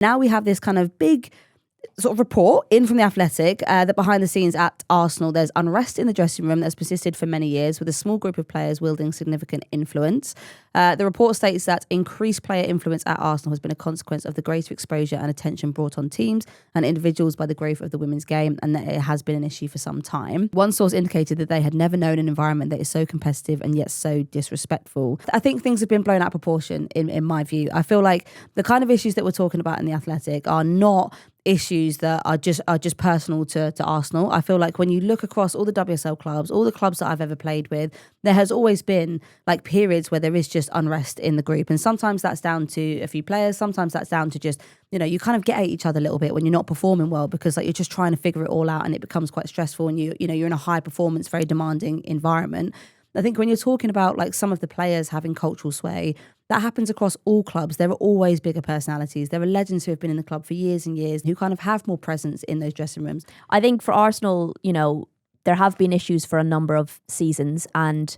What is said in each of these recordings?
Now we have this kind of big sort of report in from The Athletic that behind the scenes at Arsenal, there's unrest in the dressing room that's persisted for many years with a small group of players wielding significant influence. The report states that increased player influence at Arsenal has been a consequence of the greater exposure and attention brought on teams and individuals by the growth of the women's game, and that it has been an issue for some time. One source indicated that they had never known an environment that is so competitive and yet so disrespectful. I think things have been blown out of proportion in my view. I feel like the kind of issues that we're talking about in The Athletic are not issues that are just personal to Arsenal. I feel like when you look across all the WSL clubs, all the clubs that I've ever played with, there has always been like periods where there is just unrest in the group. And sometimes that's down to a few players. Sometimes that's down to just, you kind of get at each other a little bit when you're not performing well, because like you're just trying to figure it all out and it becomes quite stressful, and you're in a high performance, very demanding environment. I think when you're talking about like some of the players having cultural sway, that happens across all clubs. There are always bigger personalities. There are legends who have been in the club for years and years who kind of have more presence in those dressing rooms. I think for Arsenal, there have been issues for a number of seasons, and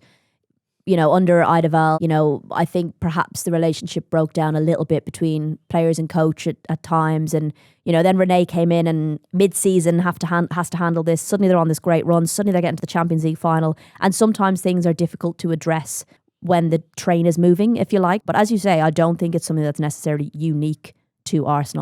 under Eidevall, I think perhaps the relationship broke down a little bit between players and coach at times. And, then Renee came in and mid-season has to handle this. Suddenly they're on this great run. Suddenly they're getting to the Champions League final. And sometimes things are difficult to address when the train is moving, if you like. But as you say, I don't think it's something that's necessarily unique to Arsenal.